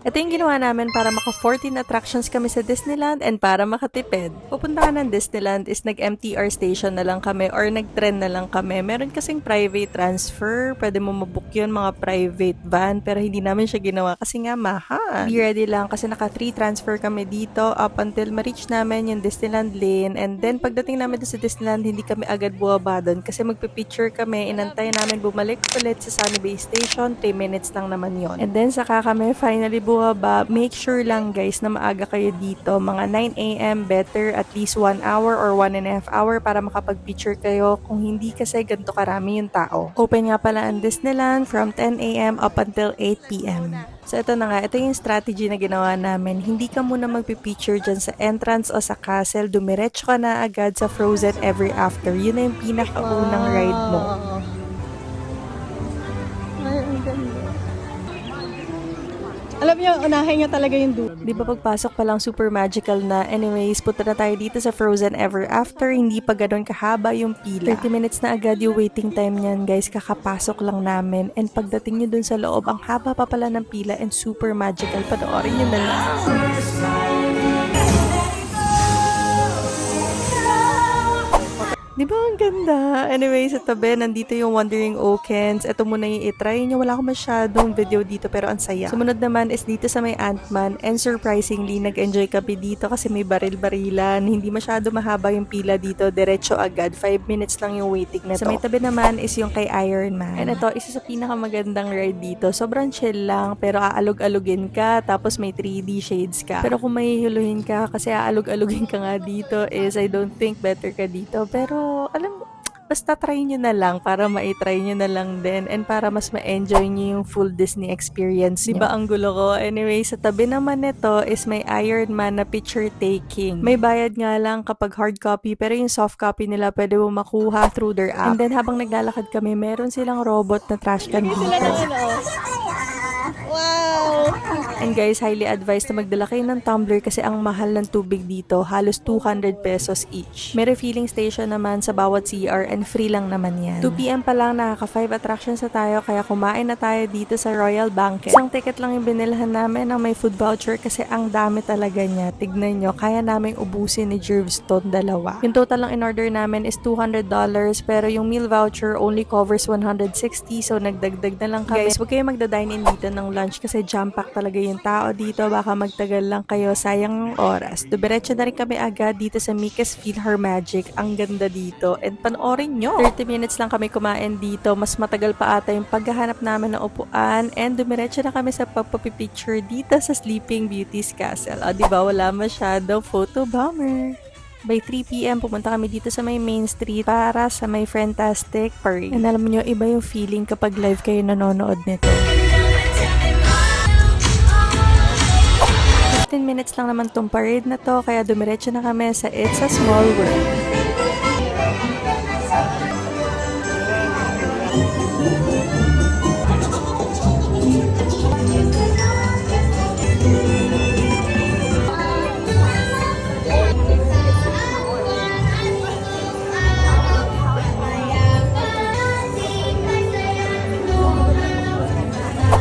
Ito yung ginawa namin para maka 14 attractions kami sa Disneyland and para makatipid. Pupunta ka ng Disneyland is nag-MTR station na lang kami or nag-tren na lang kami. Meron kasing private transfer, pwede mo mabook yun mga private van, pero hindi namin siya ginawa kasi nga mahal. Be ready lang kasi naka 3 transfer kami dito up until ma-reach namin yung Disneyland lane, and then pagdating namin sa Disneyland hindi kami agad buwaba doon kasi magpipicture kami, inantay namin bumalik ulit sa Sunny Bay Station, 3 minutes lang naman yon. And then saka kami finally buwaba. Make sure lang guys na maaga kayo dito, mga 9 AM, better at least 1 hour or 1.5 hour para makapag-picture kayo, kung hindi kasi ganito karami yung tao. Open nga pala ang Disneyland from 10 AM up until 8 PM. So ito na nga, ito yung strategy na ginawa namin. Hindi ka muna magpipicture dyan sa entrance o sa castle, dumiretso ka na agad sa Frozen Ever After. Yun na yung pinakaunang ride mo. Ay, ang ganda. Alam niyo, unahin niya talaga yung dulo. Di ba pagpasok pa lang super magical na? Anyways, punta na tayo dito sa Frozen Ever After. Hindi pa ganun kahaba yung pila. 30 minutes na agad yung waiting time niyan, guys. Kakapasok lang namin. And pagdating nyo dun sa loob, ang haba pa pala ng pila and super magical. Panoorin nyo na lang. Di ba ang ganda? Anyway, sa tabi, nandito yung Wandering Oakens. Ito muna yung itry nyo. Wala akong masyadong video dito pero ang saya. Sumunod naman is dito sa may Ant-Man, and surprisingly, nag-enjoy kami dito kasi may baril-barilan. Hindi masyado mahaba yung pila dito. Diretso agad. 5 minutes lang yung waiting na to. Sa may tabi naman is yung kay Iron Man. And ito, isa sa pinakamagandang ride dito. Sobrang chill lang pero aalog-alugin ka, tapos may 3D shades ka. Pero kung mahihuluhin ka kasi aalog-alugin ka nga dito is I don't think better ka dito. Pero alam mo, basta try nyo na lang para ma-try nyo na lang din and para mas ma-enjoy nyo yung full Disney experience nyo. Diba ang gulo ko? Anyway, sa tabi naman nito is may Iron Man na picture taking. May bayad nga lang kapag hard copy pero yung soft copy nila pwede mo makuha through their app. And then habang naglalakad kami, meron silang robot na trash can dito. Wow! And guys, highly advised na magdala kayo ng tumbler kasi ang mahal ng tubig dito, halos 200 pesos each. May refilling station naman sa bawat CR and free lang naman yan. 2 PM pa lang, nakaka 5 attractions na tayo kaya kumain na tayo dito sa Royal Banquet. Isang ticket lang yung binilhan namin ng may food voucher kasi ang dami talaga niya. Tignan nyo, kaya namin ubusin ni Jervs ton dalawa. Yung total lang in order namin is $200 pero yung meal voucher only covers 160 so nagdagdag na lang kami. Guys, huwag kayo magda-dine in dito ng lunch kasi jam-pack talaga yung tao dito. Baka magtagal lang kayo, sayang ang oras. Dumiretso na rin kami agad dito sa Mickey's Feel Her Magic. Ang ganda dito. And panoorin nyo. 30 minutes lang kami kumain dito. Mas matagal pa ata yung paghahanap namin ng upuan. And dumiretso na kami sa pagpapipicture dito sa Sleeping Beauty's Castle. O, diba wala masyado photo bomber. By 3 PM, pumunta kami dito sa may Main Street para sa may Fantastic Parade. And alam nyo, iba yung feeling kapag live kayo nanonood nito. 15 minutes lang naman tong parade na to, kaya dumiretso na kami sa It's a Small World.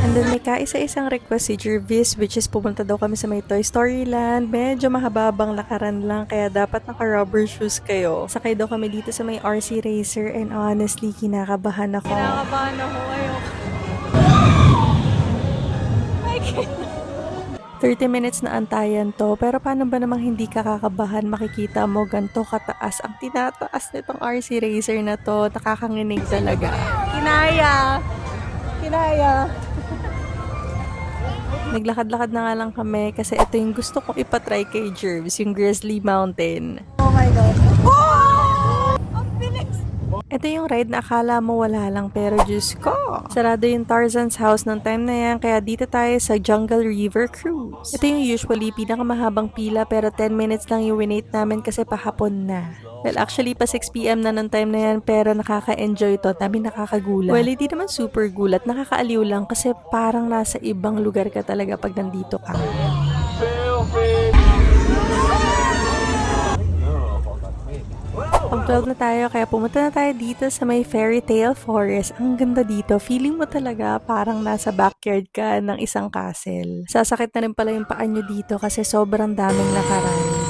And then may kaisa-isang request si Jervis, which is pumunta daw kami sa may Toy Story Land. Medyo mahababang lakaran lang kaya dapat naka-rubber shoes kayo. Sakay daw kami dito sa may RC Racer and honestly kinakabahan ako. Kinakabahan ako, ayoko. I can't. 30 minutes na antayan to, pero paano ba namang hindi ka kakabahan? Makikita mo ganito kataas ang tinataas nitong RC Racer na to. Nakakanginig talaga. Kinaya. Kinaya. Naglakad-lakad na nga lang kami kasi ito yung gusto kong ipatry kay Jervis, yung Grizzly Mountain. Oh my God. Oh! Ang bilis! Ito yung ride na akala mo wala lang pero Diyos ko. Sarado yung Tarzan's house ng time na yan kaya dito tayo sa Jungle River Cruise. Ito yung usually pinakamahabang pila pero 10 minutes lang yung winait namin kasi pahapon na. Well, actually pa 6 PM na ng time na yan pero nakaka-enjoy to. Dami nakakagulat. Well, hindi naman super gulat. Nakakaaliw lang kasi parang nasa ibang lugar ka talaga pag nandito ka. Pag 12 na tayo, kaya pumunta na tayo dito sa may Fairy Tale Forest. Ang ganda dito. Feeling mo talaga parang nasa backyard ka ng isang castle. Sasakit na rin pala yung paa nyo dito kasi sobrang daming nakarami.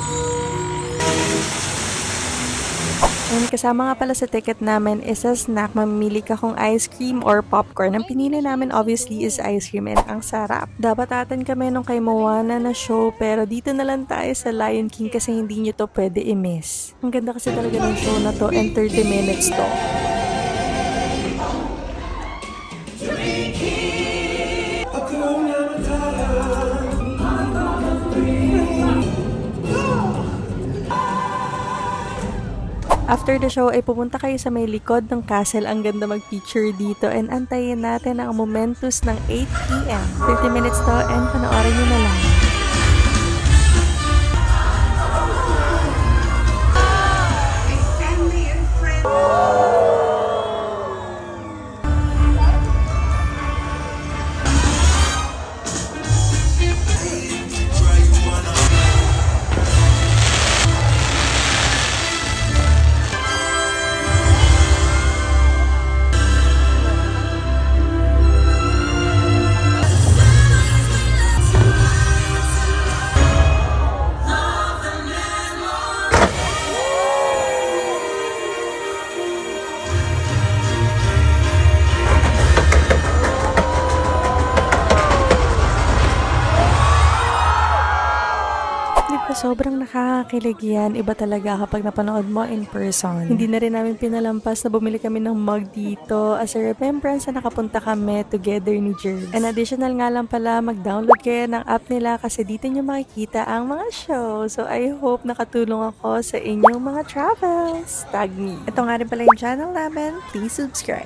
And kasama nga pala sa ticket namin is a snack. Mamimili ka kung ice cream or popcorn. Ang pinili namin obviously is ice cream and ang sarap. Dapat atan kami nung kay Moana na show pero dito na lang tayo sa Lion King kasi hindi nyo to pwede i-miss. Ang ganda kasi talaga ng show na to and 30 minutes to. After the show ay pupunta kayo sa may likod ng castle. Ang ganda mag-picture dito and antayin natin ang momentous ng 8 p.m. 30 minutes to and panoorin nyo na lang. Family and friends. Sobrang nakakakilig yan. Iba talaga kapag napanood mo in person. Hindi na rin namin pinalampas na bumili kami ng mug dito as a remembrance na nakapunta kami together ni Jerz. And additional nga lang pala, mag-download kayo ng app nila kasi dito nyo makikita ang mga show. So I hope nakatulong ako sa inyong mga travels. Tag me. Ito nga rin pala yung channel namin. Please subscribe.